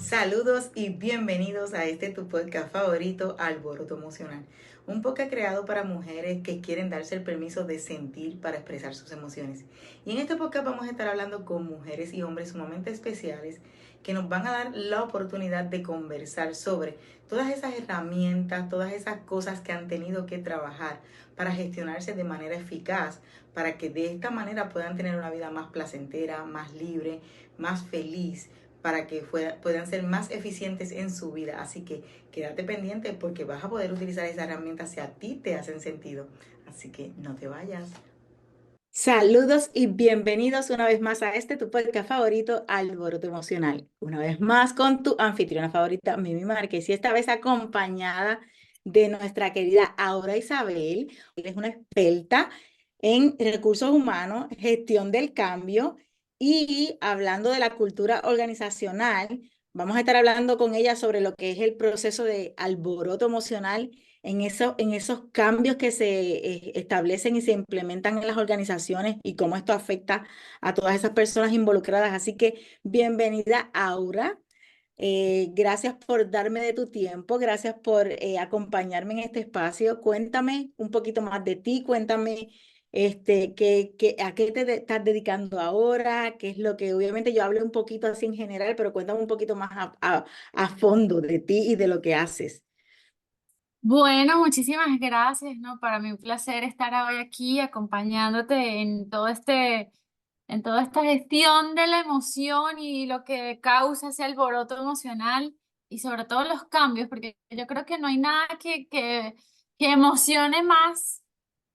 Saludos y bienvenidos a este tu podcast favorito, Alboroto Emocional. Un podcast creado para mujeres que quieren darse el permiso de sentir para expresar sus emociones. Y en este podcast vamos a estar hablando con mujeres y hombres sumamente especiales que nos van a dar la oportunidad de conversar sobre todas esas herramientas, todas esas cosas que han tenido que trabajar para gestionarse de manera eficaz, para que de esta manera puedan tener una vida más placentera, más libre, más feliz, para que puedan ser más eficientes en su vida. Así que quédate pendiente porque vas a poder utilizar esas herramientas si a ti te hacen sentido. Así que no te vayas. Saludos y bienvenidos una vez más a este tu podcast favorito, Alboroto Emocional. Una vez más con tu anfitriona favorita, Mimi Márquez, y esta vez acompañada de nuestra querida Aura Isabel. Ella es una experta en recursos humanos, gestión del cambio y hablando de la cultura organizacional. Vamos a estar hablando con ella sobre lo que es el proceso de alboroto emocional en esos cambios que se establecen y se implementan en las organizaciones y cómo esto afecta a todas esas personas involucradas. Así que bienvenida, Aura. Gracias por darme de tu tiempo, gracias por acompañarme en este espacio. Cuéntame un poquito más de ti, cuéntame a qué estás dedicando ahora, qué es lo que, obviamente yo hablé un poquito así en general, pero cuéntame un poquito más a fondo de ti y de lo que haces. Bueno, muchísimas gracias, ¿no? Para mí un placer estar hoy aquí acompañándote en en toda esta gestión de la emoción y lo que causa ese alboroto emocional y sobre todo los cambios, porque yo creo que no hay nada que emocione más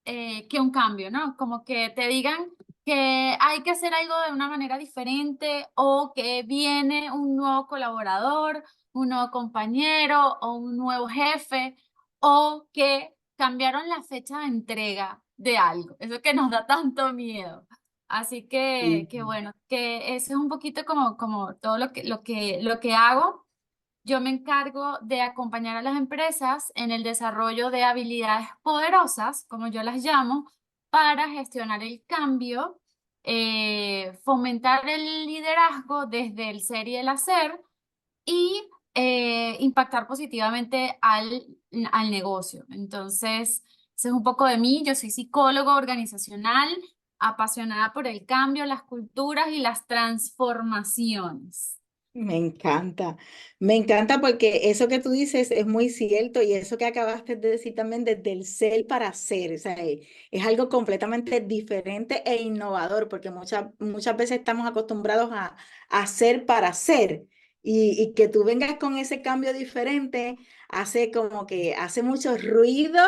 que un cambio, ¿no? Como que te digan que hay que hacer algo de una manera diferente o que viene un nuevo colaborador, un nuevo compañero o un nuevo jefe o que cambiaron la fecha de entrega de algo. Eso que nos da tanto miedo. Así Sí. que bueno, que eso es un poquito como todo lo que hago. Yo me encargo de acompañar a las empresas en el desarrollo de habilidades poderosas, como yo las llamo, para gestionar el cambio, fomentar el liderazgo desde el ser y el hacer y impactar positivamente al negocio. Entonces, eso es un poco de mí. Yo soy psicóloga organizacional, apasionada por el cambio, las culturas y las transformaciones. Me encanta porque eso que tú dices es muy cierto y eso que acabaste de decir también desde el ser para hacer, o sea, es algo completamente diferente e innovador porque muchas veces estamos acostumbrados a hacer para hacer y que tú vengas con ese cambio diferente hace como que hace mucho ruido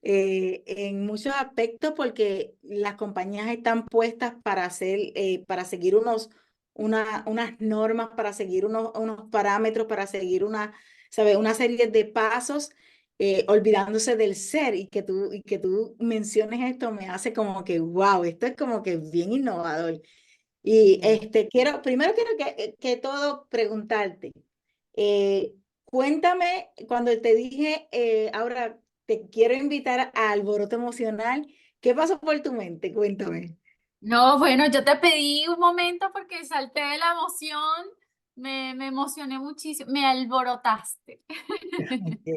en muchos aspectos porque las compañías están puestas para hacer, para seguir unas normas, para seguir unos parámetros, para seguir ¿sabes? Una serie de pasos, olvidándose del ser y que tú menciones esto me hace como que, wow, esto es como que bien innovador. Y primero quiero que todo preguntarte, cuéntame, cuando te dije, ahora te quiero invitar a Alboroto Emocional, ¿qué pasó por tu mente? Cuéntame. No, bueno, yo te pedí un momento porque salté de la emoción, me emocioné muchísimo, me alborotaste. Ok.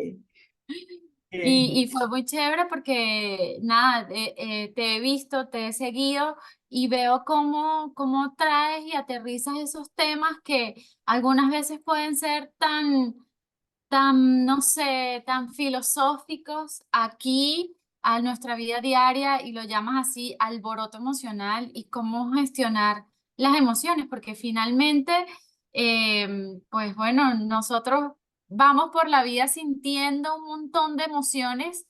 Y fue muy chévere porque, nada, te he visto, te he seguido y veo cómo traes y aterrizas esos temas que algunas veces pueden ser no sé, tan filosóficos aquí a nuestra vida diaria y lo llamas así alboroto emocional y cómo gestionar las emociones, porque finalmente, pues bueno, nosotros vamos por la vida sintiendo un montón de emociones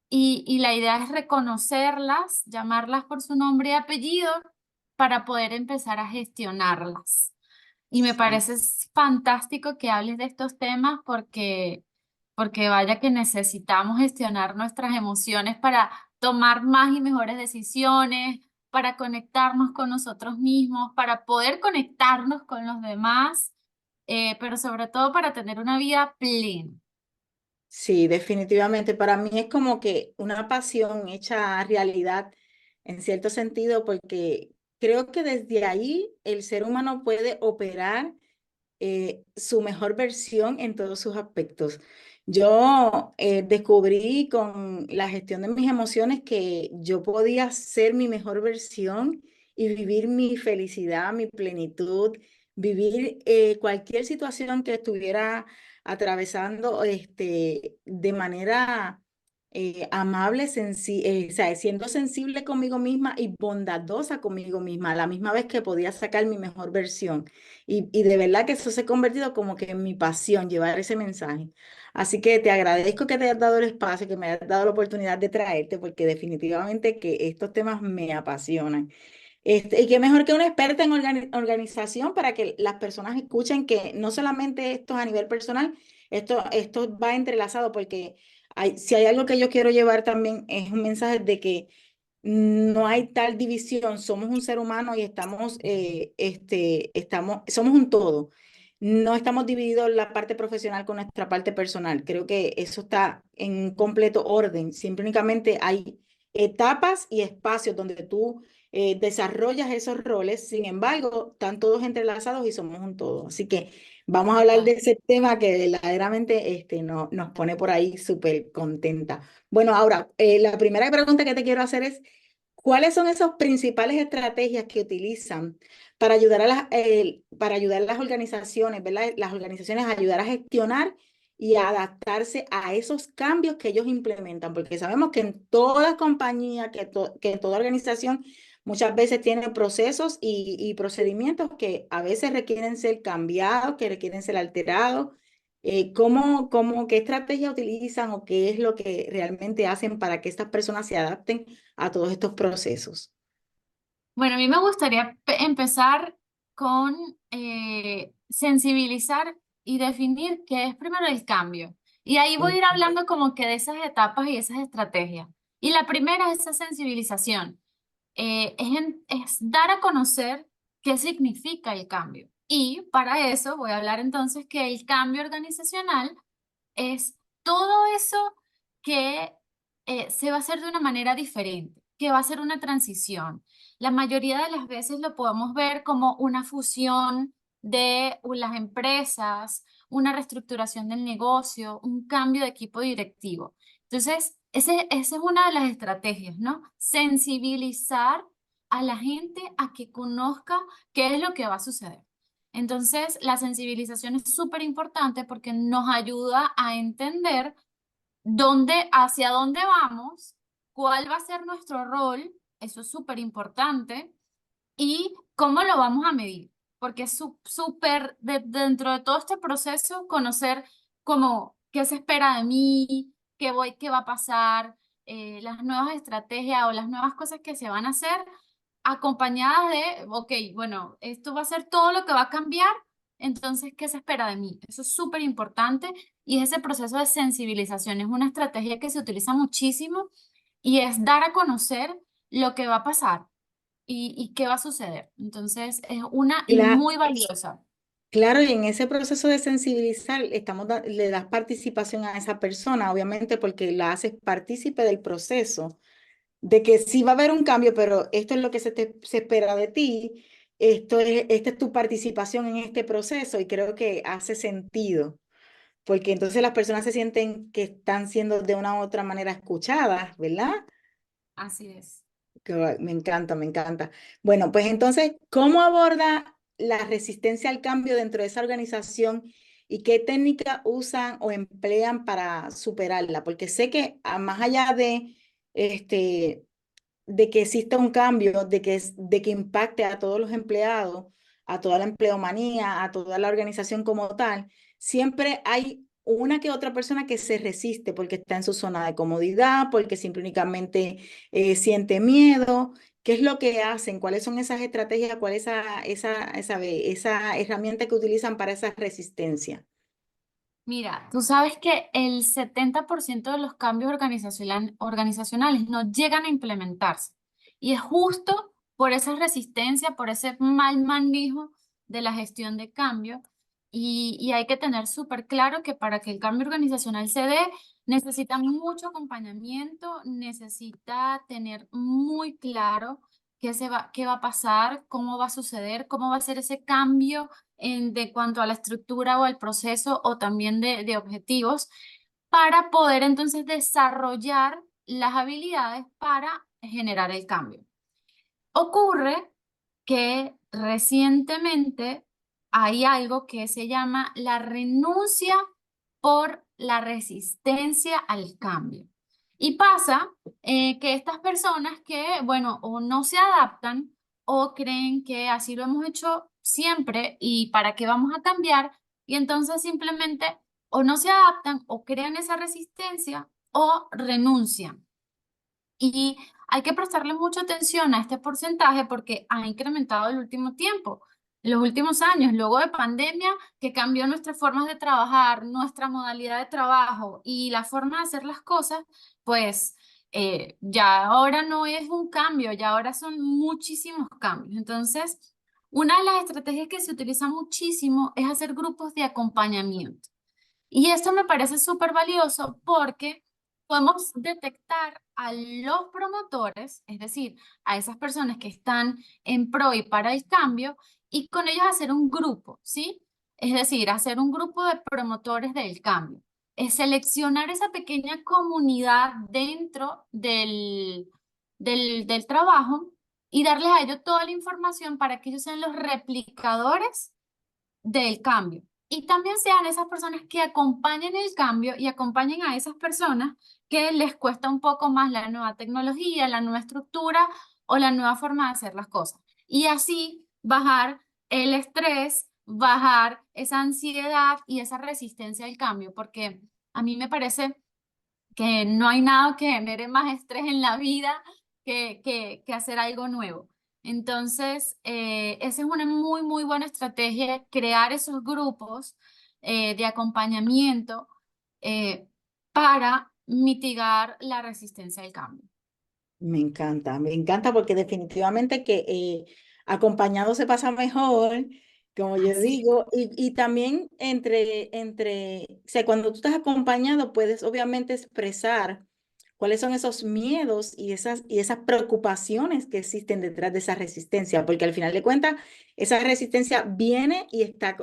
y la idea es reconocerlas, llamarlas por su nombre y apellido para poder empezar a gestionarlas. Y me Sí. parece fantástico que hables de estos temas porque vaya que necesitamos gestionar nuestras emociones para tomar más y mejores decisiones, para conectarnos con nosotros mismos, para poder conectarnos con los demás, pero sobre todo para tener una vida plena. Sí, definitivamente. Para mí es como que una pasión hecha realidad en cierto sentido, porque creo que desde ahí el ser humano puede operar su mejor versión en todos sus aspectos. Yo descubrí con la gestión de mis emociones que yo podía ser mi mejor versión y vivir mi felicidad, mi plenitud, vivir cualquier situación que estuviera atravesando de manera amable, o sea, siendo sensible conmigo misma y bondadosa conmigo misma, a la misma vez que podía sacar mi mejor versión. Y de verdad que eso se ha convertido como que en mi pasión, llevar ese mensaje. Así que te agradezco que te hayas dado el espacio, que me hayas dado la oportunidad de traerte, porque definitivamente que estos temas me apasionan. Y qué mejor que una experta en organización para que las personas escuchen que no solamente esto es a nivel personal, esto va entrelazado porque si hay algo que yo quiero llevar también es un mensaje de que no hay tal división, somos un ser humano y somos un todo. No estamos divididos la parte profesional con nuestra parte personal. Creo que eso está en completo orden. Siempre únicamente hay etapas y espacios donde tú desarrollas esos roles. Sin embargo, están todos entrelazados y somos un todo. Así que vamos a hablar de Total. ese tema que verdaderamente nos pone por ahí súper contenta. Bueno, ahora, la primera pregunta que te quiero hacer es, ¿cuáles son esas principales estrategias que utilizan para ayudar a las organizaciones, ¿verdad? Las organizaciones a ayudar a gestionar y a adaptarse a esos cambios que ellos implementan, porque sabemos que en toda compañía, que en toda organización, muchas veces tiene procesos y procedimientos que a veces requieren ser cambiados, que requieren ser alterados. ¿Qué estrategia utilizan o qué es lo que realmente hacen para que estas personas se adapten a todos estos procesos? Bueno, a mí me gustaría empezar con sensibilizar y definir qué es primero el cambio. Y ahí voy a ir Ok. hablando como que de esas etapas y esas estrategias. Y la primera es esa sensibilización. Es dar a conocer qué significa el cambio. Y para eso voy a hablar entonces que el cambio organizacional es todo eso que se va a hacer de una manera diferente, que va a ser una transición. La mayoría de las veces lo podemos ver como una fusión de las empresas, una reestructuración del negocio, un cambio de equipo directivo. Entonces, esa es una de las estrategias, ¿no? Sensibilizar a la gente a que conozca qué es lo que va a suceder. Entonces, la sensibilización es súper importante porque nos ayuda a entender hacia dónde vamos, cuál va a ser nuestro rol, eso es súper importante, y cómo lo vamos a medir. Porque es súper, dentro de todo este proceso, conocer cómo, qué se espera de mí, qué va a pasar, las nuevas estrategias o las nuevas cosas que se van a hacer acompañadas de, ok, bueno, esto va a ser todo lo que va a cambiar, entonces, ¿qué se espera de mí? Eso es súper importante y ese proceso de sensibilización es una estrategia que se utiliza muchísimo y es dar a conocer lo que va a pasar y qué va a suceder. Entonces, es una y Cla- muy valiosa. Claro, y en ese proceso de sensibilizar, le das participación a esa persona, obviamente, porque la haces partícipe del proceso, de que sí va a haber un cambio, pero esto es lo que se espera de ti, esta es tu participación en este proceso, y creo que hace sentido, porque entonces las personas se sienten que están siendo de una u otra manera escuchadas, ¿verdad? Así es. Me encanta, me encanta. Bueno, pues entonces, ¿cómo aborda la resistencia al cambio dentro de esa organización y qué técnica usan o emplean para superarla? Porque sé que más allá este, de que exista un cambio, de que impacte a todos los empleados, a toda la empleomanía, a toda la organización como tal, siempre hay una que otra persona que se resiste porque está en su zona de comodidad, porque simple únicamente siente miedo. ¿Qué es lo que hacen? ¿Cuáles son esas estrategias? ¿Cuál es esa herramienta que utilizan para esa resistencia? Mira, tú sabes que el 70% de los cambios organizacionales no llegan a implementarse. Y es justo por esa resistencia, por ese mal manejo de la gestión de cambio. Y hay que tener súper claro que para que el cambio organizacional se dé, necesita mucho acompañamiento, necesita tener muy claro qué va a pasar, cómo va a suceder, cómo va a ser ese cambio de cuanto a la estructura o al proceso o también de objetivos para poder entonces desarrollar las habilidades para generar el cambio. Ocurre que recientemente hay algo que se llama la renuncia por la resistencia al cambio. Y pasa que estas personas que, bueno, o no se adaptan o creen que así lo hemos hecho siempre y para qué vamos a cambiar, y entonces simplemente o no se adaptan o crean esa resistencia o renuncian. Y hay que prestarle mucha atención a este porcentaje porque ha incrementado el último tiempo, en los últimos años, luego de pandemia, que cambió nuestras formas de trabajar, nuestra modalidad de trabajo y la forma de hacer las cosas, pues ya ahora no es un cambio, ya ahora son muchísimos cambios. Entonces, una de las estrategias que se utiliza muchísimo es hacer grupos de acompañamiento. Y esto me parece súper valioso porque podemos detectar a los promotores, es decir, a esas personas que están en pro y para el cambio, y con ellos hacer un grupo, ¿sí? Es decir, hacer un grupo de promotores del cambio. Es seleccionar esa pequeña comunidad dentro del trabajo y darles a ellos toda la información para que ellos sean los replicadores del cambio. Y también sean esas personas que acompañen el cambio y acompañen a esas personas que les cuesta un poco más la nueva tecnología, la nueva estructura o la nueva forma de hacer las cosas. Y así bajar el estrés, bajar esa ansiedad y esa resistencia al cambio, porque a mí me parece que no hay nada que genere más estrés en la vida que hacer algo nuevo. Entonces, esa es una muy, muy buena estrategia, crear esos grupos de acompañamiento eh, para mitigar la resistencia al cambio. Me encanta porque definitivamente que acompañado se pasa mejor, como yo Así. digo, y también o sea, cuando tú estás acompañado puedes obviamente expresar cuáles son esos miedos y esas preocupaciones que existen detrás de esa resistencia, porque al final de cuentas esa resistencia viene y está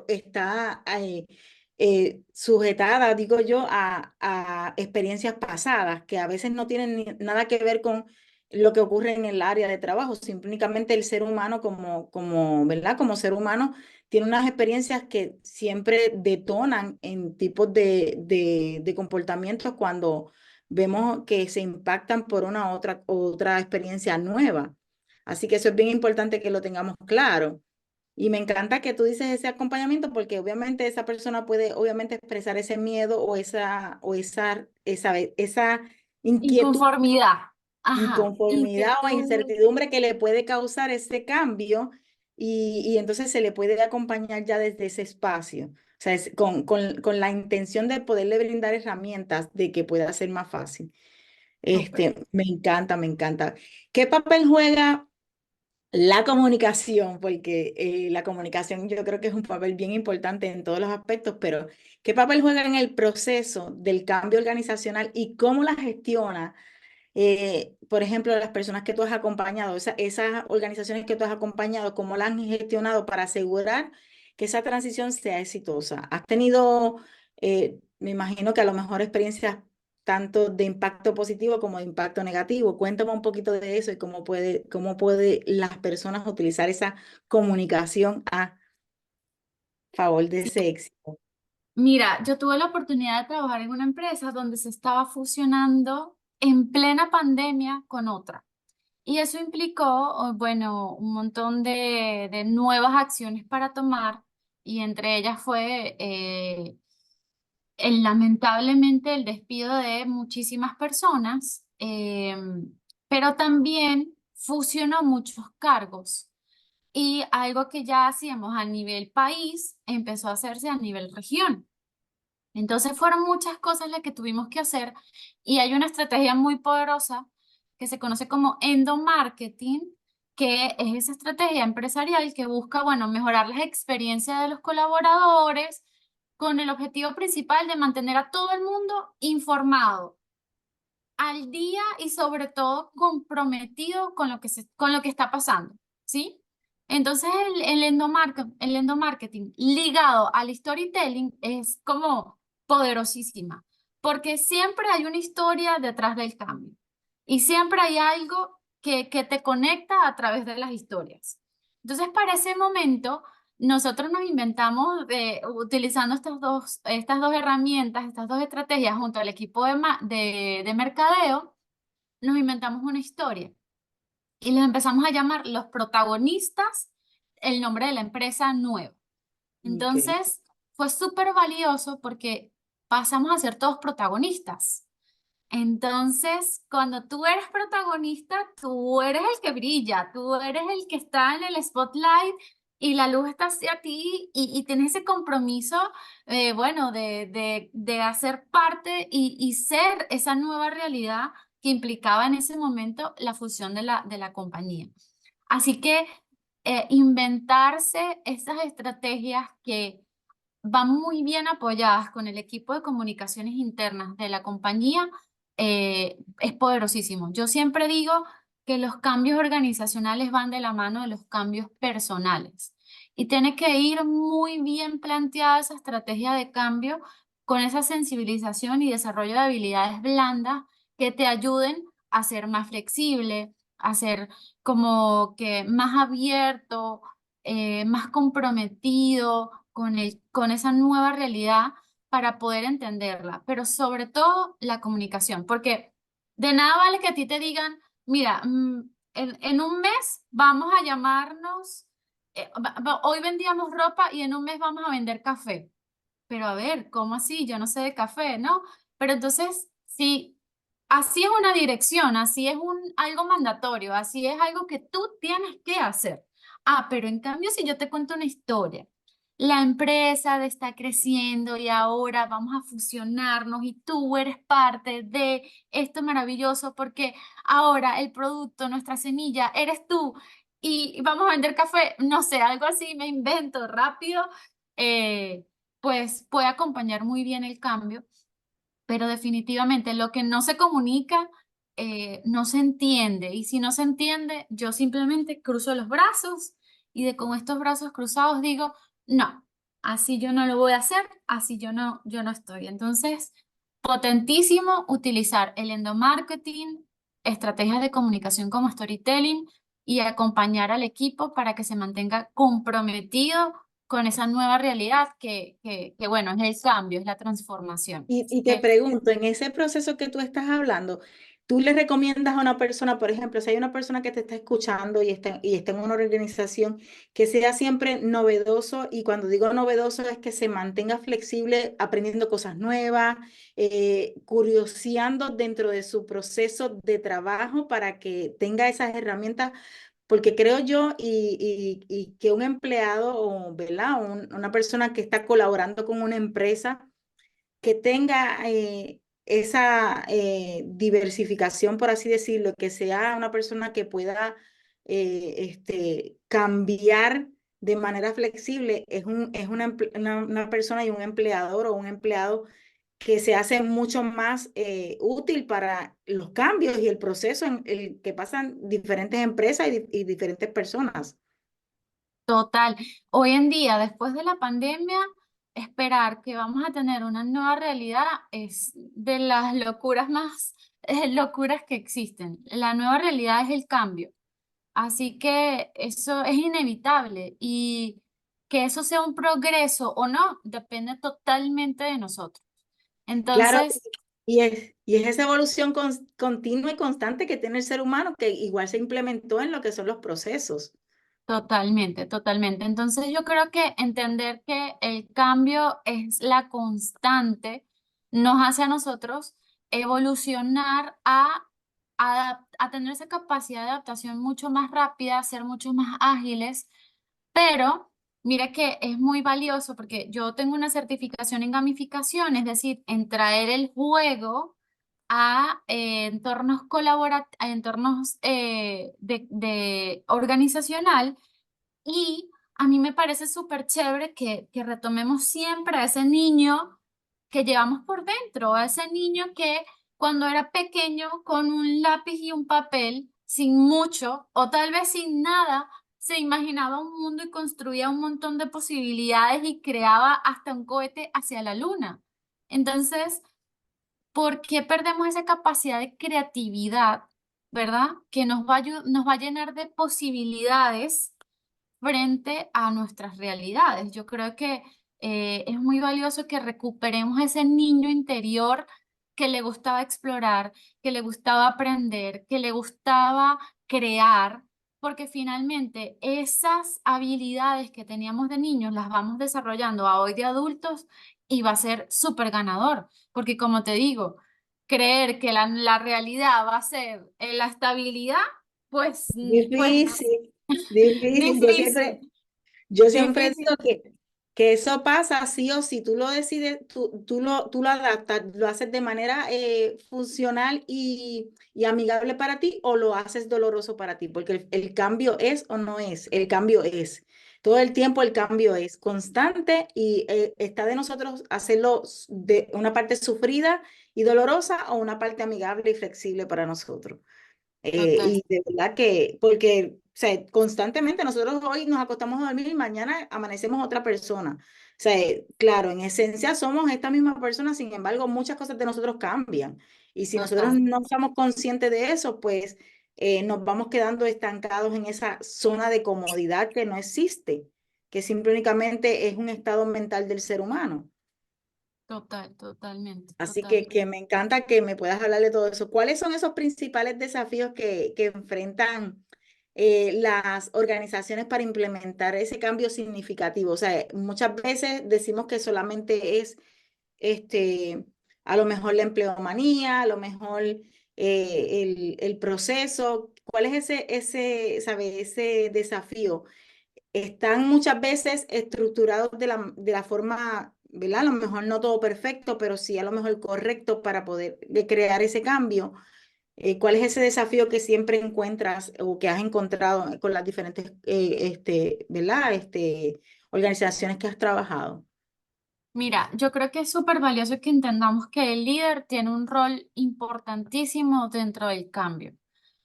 sujetada, digo yo, a experiencias pasadas que a veces no tienen nada que ver con lo que ocurre en el área de trabajo, simplemente el ser humano ¿verdad? Como ser humano tiene unas experiencias que siempre detonan en tipos de comportamientos cuando vemos que se impactan por una otra experiencia nueva. Así que eso es bien importante que lo tengamos claro. Y me encanta que tú dices ese acompañamiento porque obviamente esa persona puede obviamente expresar ese miedo o esa inquietud, Inconformidad. Ajá, inconformidad o inquietud. incertidumbre que le puede causar ese cambio y entonces se le puede acompañar ya desde ese espacio. O sea, con la intención de poderle brindar herramientas de que pueda ser más fácil. Súper. Me encanta, me encanta. ¿Qué papel juega la comunicación? Porque la comunicación yo creo que es un papel bien importante en todos los aspectos, pero ¿qué papel juega en el proceso del cambio organizacional y cómo la gestiona? Por ejemplo, las personas que tú has acompañado, esas organizaciones que tú has acompañado, ¿cómo las han gestionado para asegurar que esa transición sea exitosa? ¿Has tenido, me imagino que a lo mejor experiencias tanto de impacto positivo como de impacto negativo? Cuéntame un poquito de eso y cómo puede las personas utilizar esa comunicación a favor de Sí. ese éxito. Mira, yo tuve la oportunidad de trabajar en una empresa donde se estaba fusionando en plena pandemia con otra. Y eso implicó, bueno, un montón de nuevas acciones para tomar y entre ellas fue lamentablemente el despido de muchísimas personas, pero también fusionó muchos cargos y algo que ya hacíamos a nivel país empezó a hacerse a nivel región. Entonces fueron muchas cosas las que tuvimos que hacer y hay una estrategia muy poderosa que se conoce como endomarketing, que es esa estrategia empresarial que busca, bueno, mejorar las experiencias de los colaboradores con el objetivo principal de mantener a todo el mundo informado al día y sobre todo comprometido con lo que con lo que está pasando, ¿sí? Entonces el endomarketing ligado al storytelling es como poderosísima, porque siempre hay una historia detrás del cambio y siempre hay algo que te conecta a través de las historias. Entonces, para ese momento, nosotros nos inventamos, utilizando estas dos herramientas, estas dos estrategias junto al equipo de mercadeo, nos inventamos una historia y les empezamos a llamar los protagonistas, el nombre de la empresa nueva. Ok. Entonces, fue súper valioso porque pasamos a ser todos protagonistas. Entonces, cuando tú eres protagonista, tú eres el que brilla, tú eres el que está en el spotlight y la luz está hacia ti y tienes ese compromiso, bueno, de hacer parte y ser esa nueva realidad que implicaba en ese momento la fusión de de la compañía. Así que inventarse esas estrategias que van muy bien apoyadas con el equipo de comunicaciones internas de la compañía, es poderosísimo. Yo siempre digo que los cambios organizacionales van de la mano de los cambios personales y tiene que ir muy bien planteada esa estrategia de cambio con esa sensibilización y desarrollo de habilidades blandas que te ayuden a ser más flexible, a ser como que más abierto, más comprometido con esa nueva realidad para poder entenderla, pero sobre todo la comunicación, porque de nada vale que a ti te digan, mira, en un mes vamos a llamarnos, hoy vendíamos ropa y en un mes vamos a vender café. Pero a ver, ¿cómo así? Yo no sé de café, ¿no? Pero entonces, sí, así es una dirección, así es algo mandatorio, así es algo que tú tienes que hacer. Ah, pero en cambio, si yo te cuento una historia, la empresa está creciendo y ahora vamos a fusionarnos y tú eres parte de esto maravilloso porque ahora el producto, nuestra semilla, eres tú y vamos a vender café, no sé, algo así, me invento rápido. eh, pues puede acompañar muy bien el cambio, pero definitivamente lo que no se comunica no se entiende. Y si no se entiende, yo simplemente cruzo los brazos y de con estos brazos cruzados digo, no, así yo no lo voy a hacer, así yo no estoy. Entonces, potentísimo utilizar el endomarketing, estrategias de comunicación como storytelling y acompañar al equipo para que se mantenga comprometido con esa nueva realidad que bueno, es el cambio, es la transformación. Y Así te que pregunto, en ese proceso que tú estás hablando, ¿tú le recomiendas a una persona, por ejemplo, si hay una persona que te está escuchando y está en una organización, que sea siempre novedoso? Y cuando digo novedoso es que se mantenga flexible, aprendiendo cosas nuevas, curioseando dentro de su proceso de trabajo para que tenga esas herramientas. Porque creo yo y que un empleado o, ¿verdad? Una persona que está colaborando con una empresa que tenga esa diversificación, por así decirlo, que sea una persona que pueda cambiar de manera flexible, es una persona y un empleador o un empleado que se hace mucho más útil para los cambios y el proceso en el que pasan diferentes empresas y diferentes personas. total, hoy en día, después de la pandemia, esperar que vamos a tener una nueva realidad es de las locuras más locuras que existen. La nueva realidad es el cambio. Así que eso es inevitable y que eso sea un progreso o no, depende totalmente de nosotros. Claro, Entonces, y es esa evolución continua y constante que tiene el ser humano, que igual se implementó en lo que son los procesos. totalmente, totalmente. Entonces yo creo que entender que el cambio es la constante nos hace a nosotros evolucionar a tener esa capacidad de adaptación mucho más rápida, ser mucho más ágiles. Pero mira que es muy valioso porque yo tengo una certificación en gamificación, es decir, en traer el juego a entornos a entornos de organizacional y a mí me parece súper chévere que retomemos siempre a ese niño que llevamos por dentro, a ese niño que cuando era pequeño con un lápiz y un papel, sin mucho o tal vez sin nada, se imaginaba un mundo y construía un montón de posibilidades y creaba hasta un cohete hacia la luna. Entonces, ¿por qué perdemos esa capacidad de creatividad, verdad? Que nos va a llenar de posibilidades frente a nuestras realidades. Yo creo que es muy valioso que recuperemos ese niño interior que le gustaba explorar, que le gustaba aprender, que le gustaba crear, porque finalmente esas habilidades que teníamos de niños las vamos desarrollando a hoy de adultos y va a ser súper ganador, porque como te digo, creer que la realidad va a ser la estabilidad, pues, pues Difícil, difícil. difícil. Yo siempre Difícil, digo que eso pasa sí o sí, tú lo decides, tú lo adaptas, lo haces de manera funcional y amigable para ti o lo haces doloroso para ti, porque el cambio es o no es, el cambio es. Todo el tiempo el cambio es constante y está de nosotros hacerlo de una parte sufrida y dolorosa o una parte amigable y flexible para nosotros. total, Y de verdad que, porque, o sea, constantemente nosotros hoy nos acostamos a dormir y mañana amanecemos otra persona. O sea, claro, en esencia somos esta misma persona, sin embargo, muchas cosas de nosotros cambian. Y si nosotros total, no somos conscientes de eso, pues nos vamos quedando estancados en esa zona de comodidad que no existe, que simple únicamente es un estado mental del ser humano. totalmente, Así totalmente. que me encanta que me puedas hablar de todo eso. ¿Cuáles son esos principales desafíos que enfrentan las organizaciones para implementar ese cambio significativo? O sea, muchas veces decimos que solamente es este, a lo mejor la empleomanía, a lo mejor el proceso. ¿Cuál es sabe, ese desafío? Están muchas veces estructurados de la forma, ¿verdad? A lo mejor no todo perfecto, pero sí a lo mejor correcto para poder crear ese cambio. ¿Cuál es ese desafío que siempre encuentras o que has encontrado con las diferentes, ¿verdad? Organizaciones que has trabajado? Mira, yo creo que es súper valioso que entendamos que el líder tiene un rol importantísimo dentro del cambio,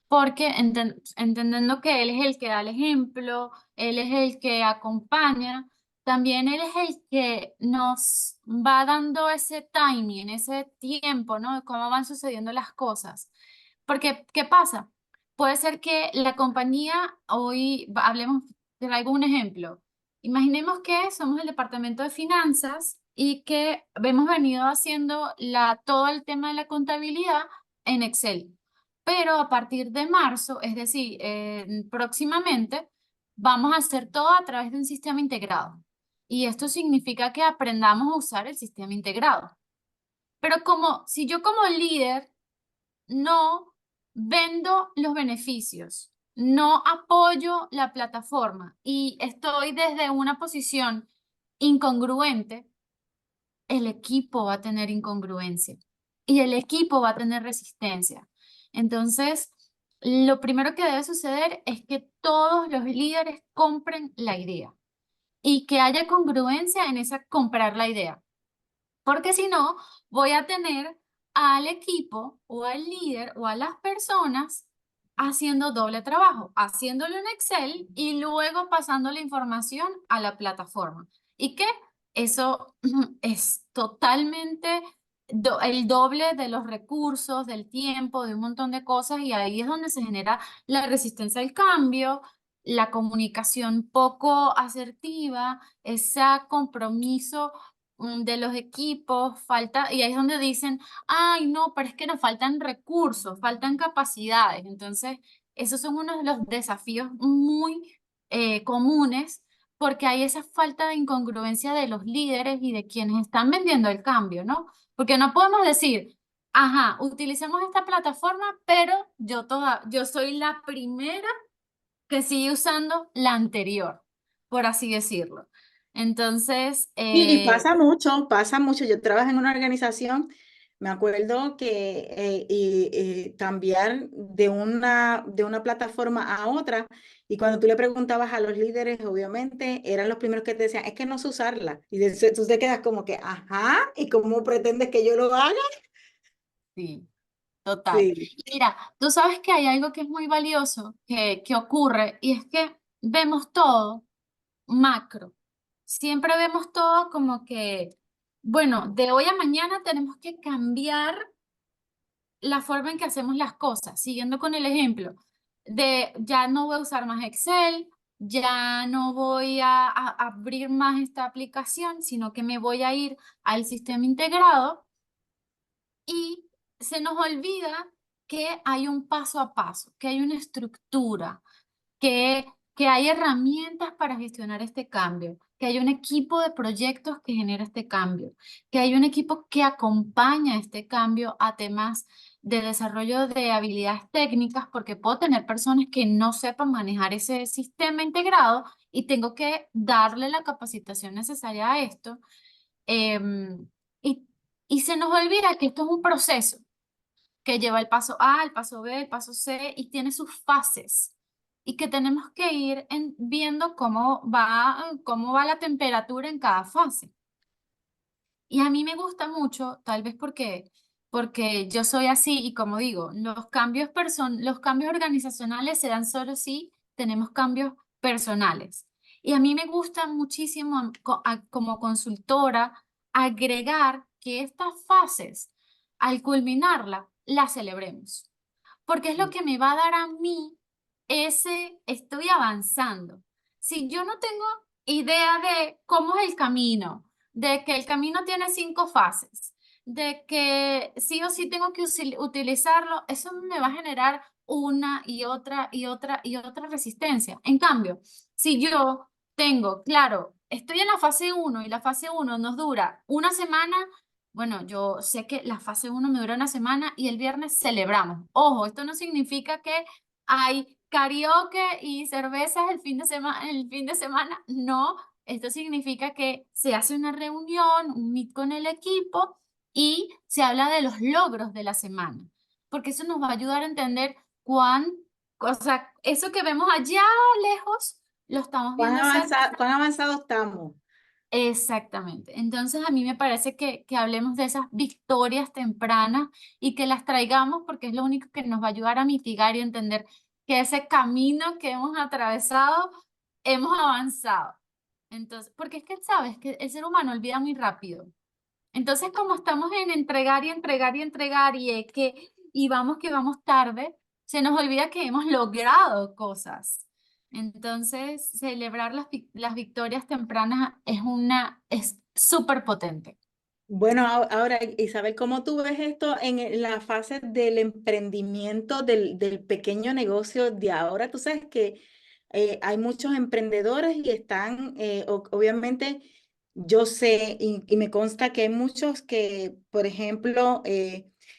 porque entendiendo que él es el que da el ejemplo, él es el que acompaña, también él es el que nos va dando ese timing, ese tiempo, ¿no? De cómo van sucediendo las cosas. Porque, ¿qué pasa? Puede ser que la compañía, hoy hablemos, te traigo un ejemplo. Imaginemos que somos el departamento de finanzas y que hemos venido haciendo todo el tema de la contabilidad en Excel. Pero a partir de marzo, es decir, próximamente, vamos a hacer todo a través de un sistema integrado. Y esto significa que aprendamos a usar el sistema integrado. Pero como si yo como líder no vendo los beneficios, no apoyo la plataforma y estoy desde una posición incongruente, el equipo va a tener incongruencia y el equipo va a tener resistencia. Entonces, lo primero que debe suceder es que todos los líderes compren la idea y que haya congruencia en esa comprar la idea. Porque si no, voy a tener al equipo o al líder o a las personas haciendo doble trabajo, haciéndolo en Excel y luego pasando la información a la plataforma. ¿Y qué? Eso es totalmente el doble de los recursos, del tiempo, de un montón de cosas y ahí es donde se genera la resistencia al cambio, la comunicación poco asertiva, ese compromiso de los equipos, falta, y ahí es donde dicen, ay, no, pero es que nos faltan recursos, faltan capacidades. Entonces, esos son uno de los desafíos muy comunes porque hay esa falta de incongruencia de los líderes y de quienes están vendiendo el cambio, ¿no? Porque no podemos decir, ajá, utilicemos esta plataforma, pero yo soy la primera que sigue usando la anterior, por así decirlo. Entonces, Y pasa mucho. Yo trabajo en una organización, me acuerdo que cambiar de una plataforma a otra, y cuando tú le preguntabas a los líderes, obviamente eran los primeros que te decían, es que no sé usarla. Y tú te quedas como que, ajá, ¿y cómo pretendes que yo lo haga? sí. total. Sí, Mira, tú sabes que hay algo que es muy valioso que ocurre y es que vemos todo macro. Siempre vemos todo como que, bueno, de hoy a mañana tenemos que cambiar la forma en que hacemos las cosas, siguiendo con el ejemplo de ya no voy a usar más Excel, ya no voy a abrir más esta aplicación, sino que me voy a ir al sistema integrado y se nos olvida que hay un paso a paso, que hay una estructura, que hay herramientas para gestionar este cambio, que hay un equipo de proyectos que genera este cambio, que hay un equipo que acompaña este cambio a temas de desarrollo de habilidades técnicas, porque puedo tener personas que no sepan manejar ese sistema integrado y tengo que darle la capacitación necesaria a esto. em, y, y se nos olvida que esto es un proceso que lleva el paso A, el paso B, el paso C y tiene sus fases y que tenemos que ir viendo cómo va la temperatura en cada fase. Y a mí me gusta mucho, tal vez porque yo soy así y como digo, los cambios organizacionales se dan solo si tenemos cambios personales. Y a mí me gusta muchísimo como consultora agregar que estas fases, al culminarla, las celebremos porque es lo que me va a dar a mí estoy avanzando. Si yo no tengo idea de cómo es el camino, de que el camino tiene 5 fases, de que sí o sí tengo que utilizarlo, eso me va a generar una y otra y otra y otra resistencia. En cambio, si yo tengo, claro, estoy en la fase uno y la fase uno nos dura una semana, bueno, yo sé que la fase uno me dura una semana y el viernes celebramos. Ojo, esto no significa que hay karaoke y cervezas el fin de semana. No, esto significa que se hace una reunión, un meet con el equipo y se habla de los logros de la semana. Porque eso nos va a ayudar a entender o sea, eso que vemos allá lejos, lo estamos viendo cerca. cuán avanzados estamos? Exactamente. Entonces a mí me parece que hablemos de esas victorias tempranas y que las traigamos porque es lo único que nos va a ayudar a mitigar y entender que ese camino que hemos atravesado, hemos avanzado. Entonces, porque es que, sabes, que el ser humano olvida muy rápido. Entonces, como estamos en entregar y entregar y entregar y vamos que vamos tarde, se nos olvida que hemos logrado cosas. Entonces, celebrar las victorias tempranas es súper potente. Bueno, ahora, Isabel, ¿cómo tú ves esto en la fase del emprendimiento del pequeño negocio de ahora? Tú sabes que hay muchos emprendedores y están, obviamente, yo sé y me consta que hay muchos que, por ejemplo,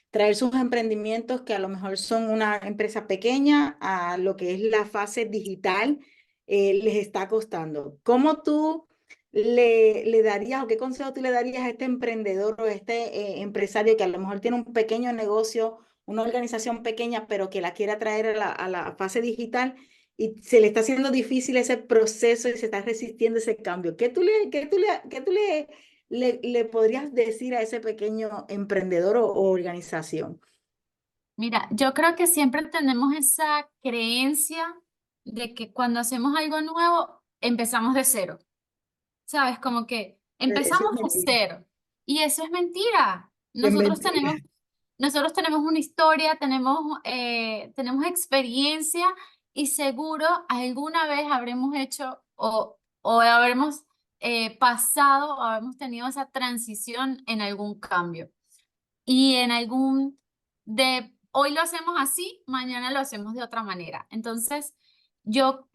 traer sus emprendimientos que a lo mejor son una empresa pequeña a lo que es la fase digital, les está costando. ¿Cómo tú le darías o qué consejo tú le darías a este emprendedor o a este empresario que a lo mejor tiene un pequeño negocio, una organización pequeña, pero que la quiera traer a la fase digital y se le está haciendo difícil ese proceso y se está resistiendo ese cambio? ¿Qué tú le podrías decir a ese pequeño emprendedor o organización? Mira, yo creo que siempre tenemos esa creencia de que cuando hacemos algo nuevo, empezamos de cero. ¿Sabes? Como que Eso empezamos es de mentira. cero. Y eso es mentira. Es mentira. Nosotros tenemos una historia, tenemos experiencia y seguro alguna vez habremos hecho o habremos pasado o habremos tenido esa transición en algún cambio. Y en de hoy lo hacemos así, mañana lo hacemos de otra manera. Entonces,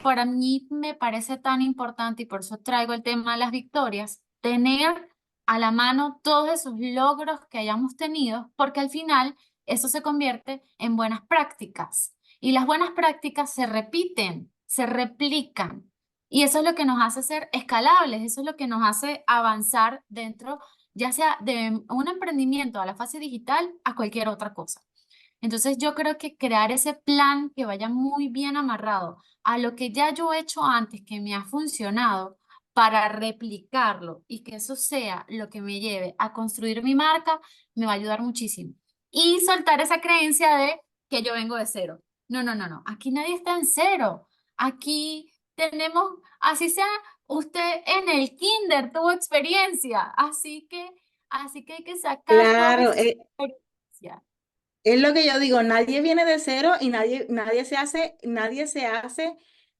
para mí me parece tan importante y por eso traigo el tema de las victorias, tener a la mano todos esos logros que hayamos tenido, porque al final eso se convierte en buenas prácticas. Y las buenas prácticas se repiten, se replican. Y eso es lo que nos hace ser escalables, eso es lo que nos hace avanzar dentro ya sea de un emprendimiento a la fase digital a cualquier otra cosa. Entonces yo creo que crear ese plan que vaya muy bien amarrado a lo que ya yo he hecho antes, que me ha funcionado, para replicarlo y que eso sea lo que me lleve a construir mi marca, me va a ayudar muchísimo. y soltar esa creencia de que yo vengo de cero. No, no, no, no. Aquí nadie está en cero. Aquí tenemos, así sea, usted en el kinder tuvo experiencia, así que hay que sacar toda Claro, esa experiencia. es lo que yo digo, nadie viene de cero y nadie se hace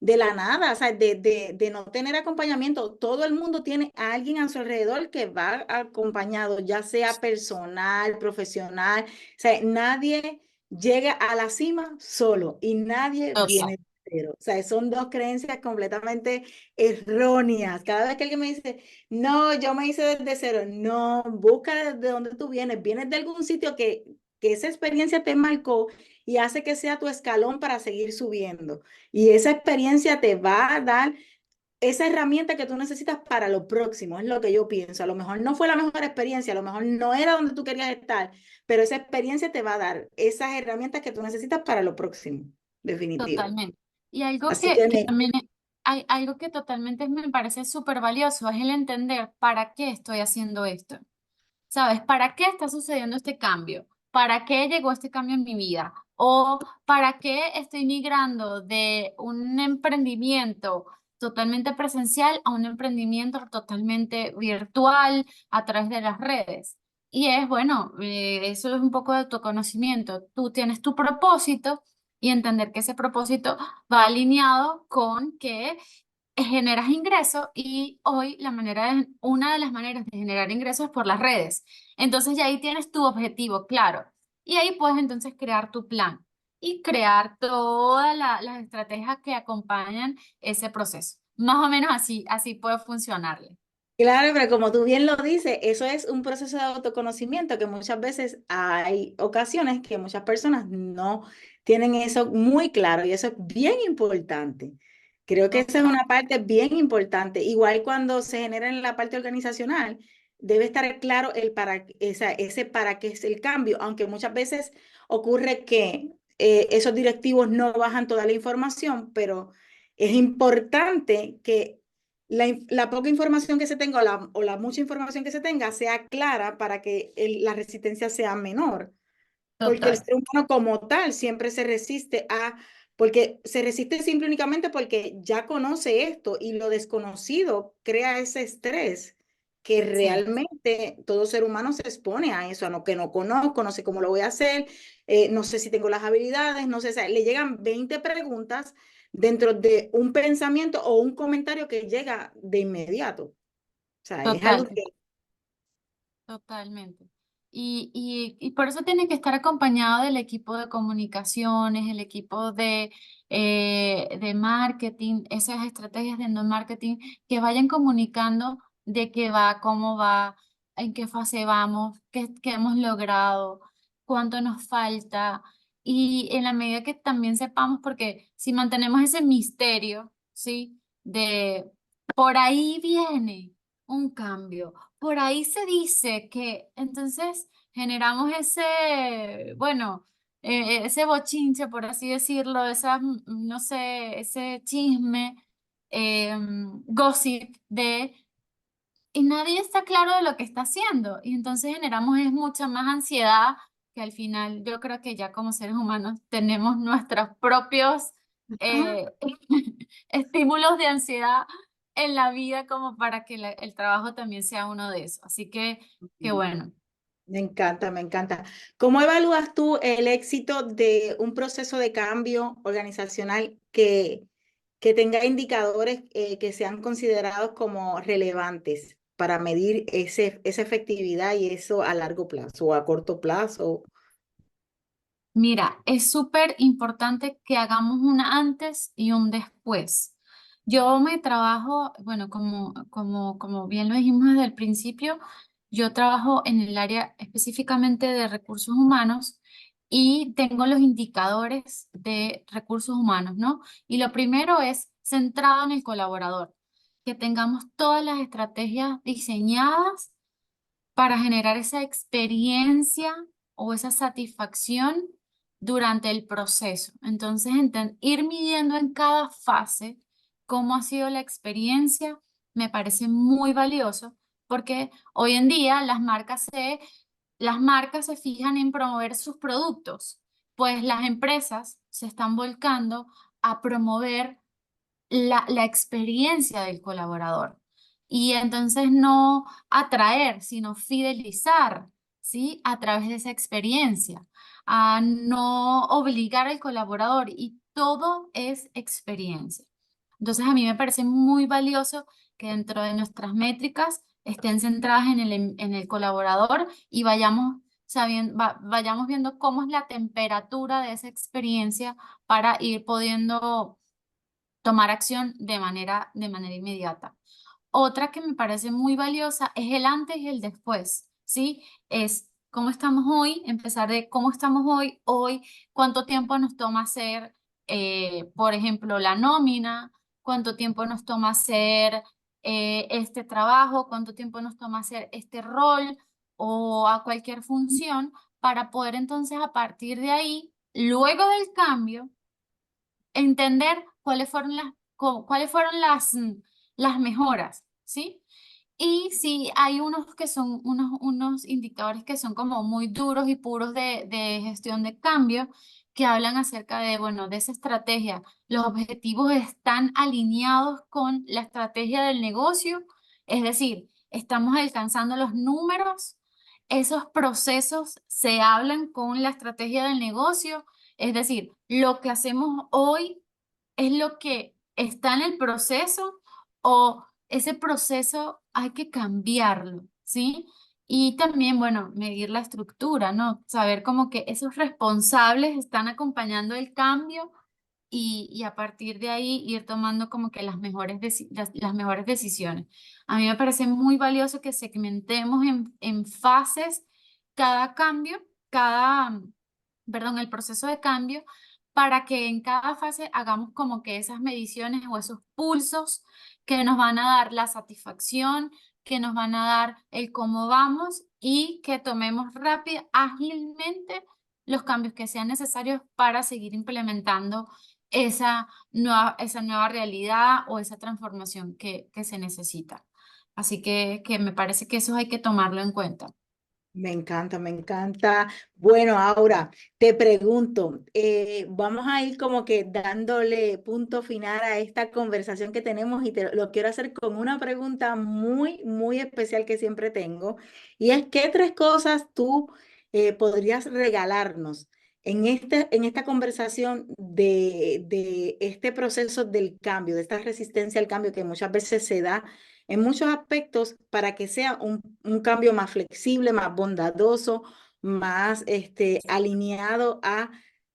de la nada, o sea, de no tener acompañamiento. Todo el mundo tiene a alguien a su alrededor que va acompañado, ya sea personal, profesional. O sea, nadie llega a la cima solo y nadie Total. viene de cero. O sea, son dos creencias completamente erróneas. Cada vez que alguien me dice, no, yo me hice desde cero, no, busca de dónde tú vienes. Vienes de algún sitio que esa experiencia te marcó y hace que sea tu escalón para seguir subiendo. Y esa experiencia te va a dar esa herramienta que tú necesitas para lo próximo, es lo que yo pienso. A lo mejor no fue la mejor experiencia, a lo mejor no era donde tú querías estar, pero esa experiencia te va a dar esas herramientas que tú necesitas para lo próximo, definitivo. Totalmente. Y algo Así que que me, también hay algo que totalmente me parece súper valioso es el entender para qué estoy haciendo esto. ¿Sabes? ¿Para qué está sucediendo este cambio? ¿Para qué llegó este cambio en mi vida? ¿O para qué estoy migrando de un emprendimiento totalmente presencial a un emprendimiento totalmente virtual a través de las redes? Y es, bueno, eso es un poco de autoconocimiento. Tú tienes tu propósito y entender que ese propósito va alineado con que generas ingresos y hoy una de las maneras de generar ingresos es por las redes. Entonces ya ahí tienes tu objetivo claro y ahí puedes entonces crear tu plan y crear todas las estrategias que acompañan ese proceso. Más o menos así puede funcionarle. claro, pero como tú bien lo dices, eso es un proceso de autoconocimiento que muchas veces hay ocasiones que muchas personas no tienen eso muy claro y eso es bien importante. Creo que esa es Total, una parte bien importante. Igual cuando se genera en la parte organizacional, debe estar claro ese para qué es el cambio, aunque muchas veces ocurre que esos directivos no bajan toda la información, pero es importante que la poca información que se tenga o la mucha información que se tenga sea clara para que la resistencia sea menor, porque el total, ser humano como tal siempre se resiste porque se resiste simple y únicamente porque ya conoce esto y lo desconocido crea ese estrés que sí, realmente todo ser humano se expone a eso, a lo que no conozco, no sé cómo lo voy a hacer, no sé si tengo las habilidades, no sé, o sea, le llegan 20 preguntas dentro de un pensamiento o un comentario que llega de inmediato. O sea, es algo total. que... Totalmente. Y por eso tiene que estar acompañado del equipo de comunicaciones, el equipo de marketing, esas estrategias de no marketing que vayan comunicando de qué va, cómo va, en qué fase vamos, qué hemos logrado, cuánto nos falta. Y en la medida que también sepamos, porque si mantenemos ese misterio, ¿sí? De por ahí viene un cambio. Por ahí se dice que entonces generamos ese, bueno, ese bochinche, por así decirlo, no sé, ese chisme, gossip y nadie está claro de lo que está haciendo. Y entonces generamos es mucha más ansiedad que al final yo creo que ya como seres humanos tenemos nuestros propios Ah, eh, estímulos de ansiedad en la vida como para que el trabajo también sea uno de esos. Así que bueno. me encanta, me encanta. ¿Cómo evalúas tú el éxito de un proceso de cambio organizacional que tenga indicadores que sean considerados como relevantes para medir esa efectividad y eso a largo plazo o a corto plazo? Mira, es súper importante que hagamos un antes y un después. Yo me trabajo, bueno, como bien lo dijimos desde el principio, yo trabajo en el área específicamente de recursos humanos y tengo los indicadores de recursos humanos, ¿no? Y lo primero es centrado en el colaborador, que tengamos todas las estrategias diseñadas para generar esa experiencia o esa satisfacción durante el proceso. Entonces, ir midiendo en cada fase cómo ha sido la experiencia me parece muy valioso porque hoy en día las marcas las marcas se fijan en promover sus productos, pues las empresas se están volcando a promover la experiencia del colaborador. Y entonces no atraer, sino fidelizar, ¿sí? A través de esa experiencia, a no obligar al colaborador y todo es experiencia. Entonces a mí me parece muy valioso que dentro de nuestras métricas estén centradas en el colaborador y vayamos viendo cómo es la temperatura de esa experiencia para ir pudiendo tomar acción de manera inmediata. Otra que me parece muy valiosa es el antes y el después, ¿sí? Es cómo estamos hoy, empezar de cómo estamos hoy, cuánto tiempo nos toma hacer, por ejemplo, la nómina, cuánto tiempo nos toma hacer este trabajo, cuánto tiempo nos toma hacer este rol o a cualquier función para poder entonces a partir de ahí, luego del cambio, entender cuáles fueron las mejoras, ¿sí? Y sí, hay unos que son unos indicadores que son como muy duros y puros de gestión de cambio, que hablan acerca de, bueno, de esa estrategia. Los objetivos están alineados con la estrategia del negocio, es decir, estamos alcanzando los números, esos procesos se hablan con la estrategia del negocio, es decir, lo que hacemos hoy es lo que está en el proceso o ese proceso hay que cambiarlo, ¿sí? Y también, bueno, medir la estructura, ¿no? Saber como que esos responsables están acompañando el cambio y a partir de ahí ir tomando como que las mejores decisiones. A mí me parece muy valioso que segmentemos en fases cada cambio, el proceso de cambio, para que en cada fase hagamos como que esas mediciones o esos pulsos que nos van a dar la satisfacción, que nos van a dar el cómo vamos y que tomemos rápido, ágilmente los cambios que sean necesarios para seguir implementando esa nueva realidad o esa transformación que se necesita. Así que me parece que eso hay que tomarlo en cuenta. Me encanta, me encanta. Bueno, ahora te pregunto, vamos a ir como que dándole punto final a esta conversación que tenemos y te lo quiero hacer con una pregunta muy, muy especial que siempre tengo. Y es, ¿qué tres cosas tú podrías regalarnos en esta conversación de este proceso del cambio, de esta resistencia al cambio que muchas veces se da en muchos aspectos para que sea un cambio más flexible, más bondadoso, más alineado a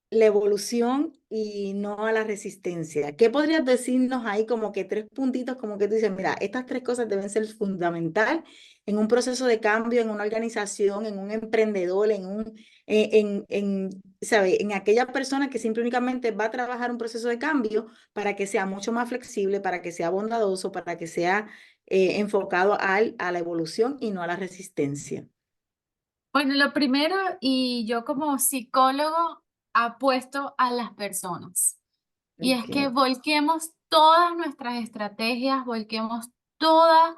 la evolución y no a la resistencia? ¿Qué podrías decirnos ahí como que tres puntitos, como que tú dices, mira, estas tres cosas deben ser fundamental en un proceso de cambio, en una organización, en un emprendedor, ¿sabe? En aquella persona que simple únicamente va a trabajar un proceso de cambio para que sea mucho más flexible, para que sea bondadoso, para que sea enfocado a la evolución y no a la resistencia? Bueno, lo primero, y yo como psicólogo apuesto a las personas, y es que Ok. volquemos todas nuestras estrategias, volquemos toda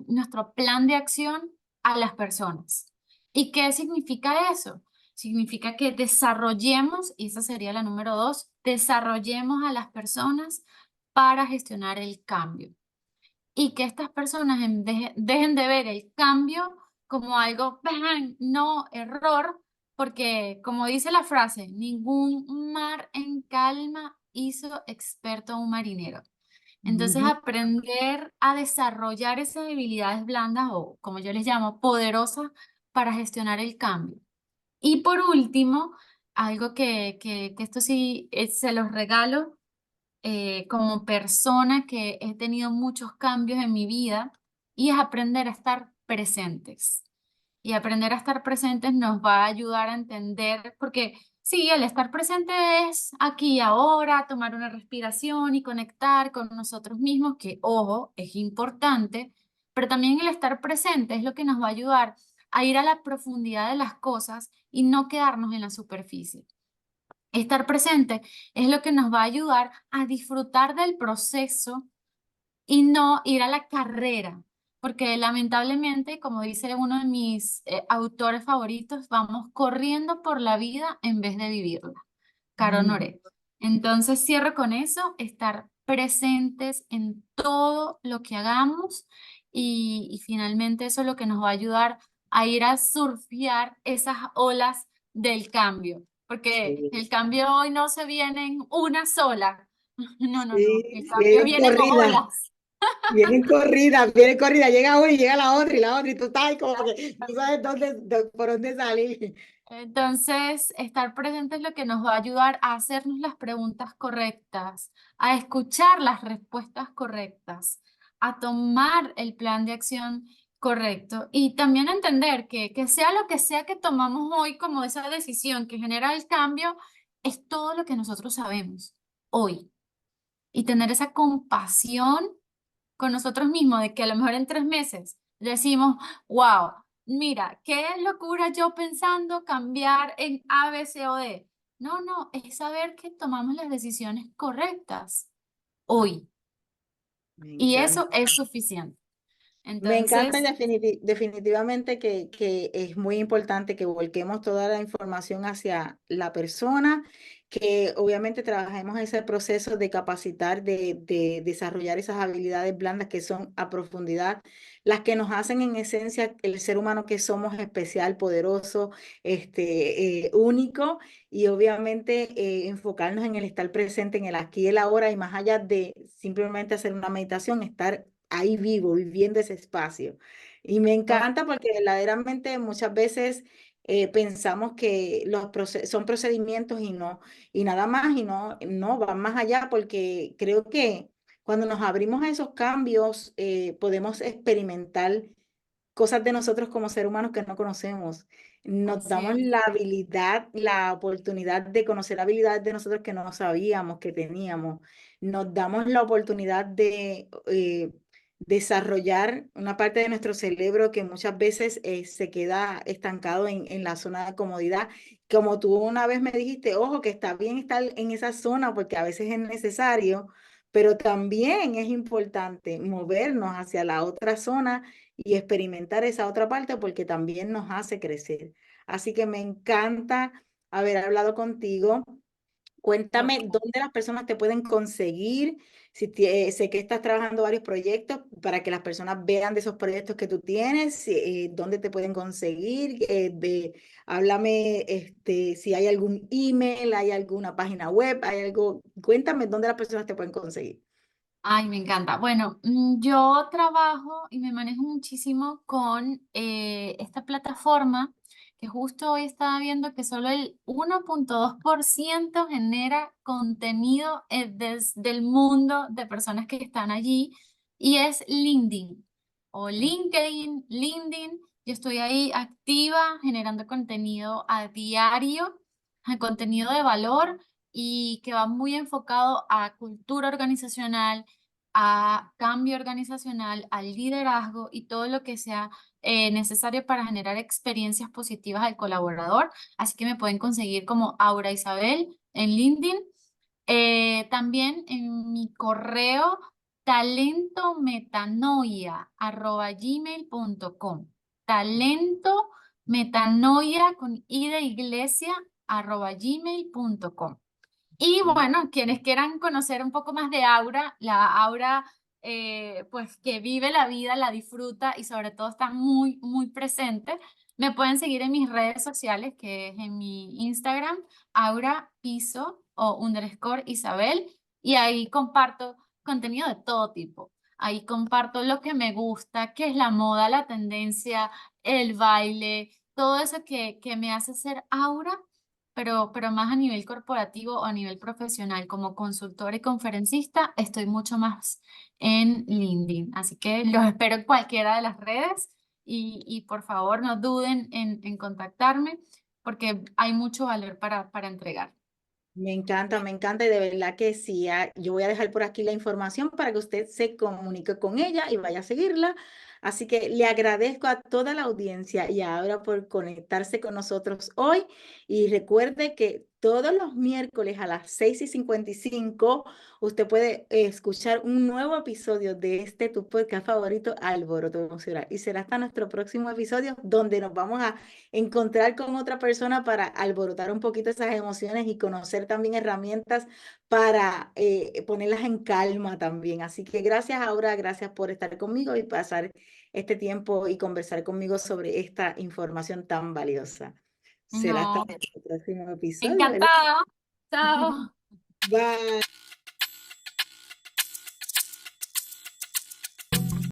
nuestro plan de acción a las personas. ¿Y qué significa eso? Significa que desarrollemos, y esa sería la número dos, desarrollemos a las personas para gestionar el cambio y que estas personas dejen de ver el cambio como algo, ¡bang! No, error, porque como dice la frase, ningún mar en calma hizo experto a un marinero. Entonces, Ujú. aprender a desarrollar esas habilidades blandas o, como yo les llamo, poderosas para gestionar el cambio. Y por último, algo que esto sí se los regalo como persona que he tenido muchos cambios en mi vida y es aprender a estar presentes. Y aprender a estar presentes nos va a ayudar a entender, porque sí, el estar presente es aquí y ahora, tomar una respiración y conectar con nosotros mismos, que ojo, es importante, pero también el estar presente es lo que nos va a ayudar a ir a la profundidad de las cosas y no quedarnos en la superficie. Estar presente es lo que nos va a ayudar a disfrutar del proceso y no ir a la carrera, porque lamentablemente, como dice uno de mis autores favoritos, vamos corriendo por la vida en vez de vivirla. Caro Mm, Noret. Entonces cierro con eso, estar presentes en todo lo que hagamos y finalmente eso es lo que nos va a ayudar a ir a surfear esas olas del cambio, porque sí, el cambio hoy no se viene en una sola. No, no, no, el sí, cambio viene en olas. vienen corrida, llega una y llega la otra, y tú estás ahí como que no sabes por dónde salir. Entonces, estar presente es lo que nos va a ayudar a hacernos las preguntas correctas, a escuchar las respuestas correctas, a tomar el plan de acción correcto y también entender que sea lo que sea que tomamos hoy como esa decisión que genera el cambio, es todo lo que nosotros sabemos hoy. Y tener esa compasión con nosotros mismos, de que a lo mejor en 3 meses decimos, wow, mira, qué locura yo pensando cambiar en A, B, C o D. No, no, es saber que tomamos las decisiones correctas hoy Me y eso encanta. es suficiente. Me encanta y Entonces, definitivamente que es muy importante que volquemos toda la información hacia la persona, que obviamente trabajemos ese proceso de capacitar, de desarrollar esas habilidades blandas que son a profundidad, las que nos hacen en esencia el ser humano que somos especial, poderoso, único, y obviamente enfocarnos en el estar presente en el aquí y el ahora y más allá de simplemente hacer una meditación, estar ahí vivo, viviendo ese espacio. Y me encanta porque verdaderamente muchas veces pensamos que son procedimientos y nada más, y no van más allá, porque creo que cuando nos abrimos a esos cambios, podemos experimentar cosas de nosotros como seres humanos que no conocemos. Nos así damos es. la habilidad, la oportunidad de conocer habilidades de nosotros que no sabíamos que teníamos. Nos damos la oportunidad de desarrollar una parte de nuestro cerebro que muchas veces se queda estancado en la zona de comodidad. Como tú una vez me dijiste, ojo, que está bien estar en esa zona porque a veces es necesario, pero también es importante movernos hacia la otra zona y experimentar esa otra parte porque también nos hace crecer. Así que me encanta haber hablado contigo. Cuéntame Ok. dónde las personas te pueden conseguir. Si sé que estás trabajando varios proyectos para que las personas vean de esos proyectos que tú tienes, dónde te pueden conseguir. Háblame si hay algún email, hay alguna página web, hay algo. Cuéntame dónde las personas te pueden conseguir. Ay, me encanta. Bueno, yo trabajo y me manejo muchísimo con esta plataforma que justo hoy estaba viendo que solo el 1,2% genera contenido desde el mundo de personas que están allí y es LinkedIn o LinkedIn, LinkedIn. Yo estoy ahí activa generando contenido a diario, contenido de valor y que va muy enfocado a cultura organizacional, a cambio organizacional, al liderazgo y todo lo que sea necesario para generar experiencias positivas al colaborador. Así que me pueden conseguir como Aura Isabel en LinkedIn. También en mi correo talentometanoia@gmail.com. Talentometanoia con i de iglesia @gmail.com. Y bueno, quienes quieran conocer un poco más de Aura, la Aura pues que vive la vida, la disfruta y sobre todo está muy, muy presente, me pueden seguir en mis redes sociales, que es en mi Instagram, Aura Piso o underscore Isabel, y ahí comparto contenido de todo tipo. Ahí comparto lo que me gusta, que es la moda, la tendencia, el baile, todo eso que me hace ser Aura pero más a nivel corporativo o a nivel profesional, como consultora y conferencista, estoy mucho más en LinkedIn. Así que los espero en cualquiera de las redes y por favor no duden en contactarme porque hay mucho valor para entregar. Me encanta y de verdad que sí. Yo voy a dejar por aquí la información para que usted se comunique con ella y vaya a seguirla. Así que le agradezco a toda la audiencia y ahora por conectarse con nosotros hoy. Y recuerde que todos los miércoles a las 6:55 usted puede escuchar un nuevo episodio de este tu podcast favorito, Alboroto Emocional. Y será hasta nuestro próximo episodio donde nos vamos a encontrar con otra persona para alborotar un poquito esas emociones y conocer también herramientas para ponerlas en calma también. Así que gracias, Aura, gracias por estar conmigo y pasar este tiempo y conversar conmigo sobre esta información tan valiosa. Será hasta No, el próximo episodio, ¿verdad? encantada. Chao. Bye.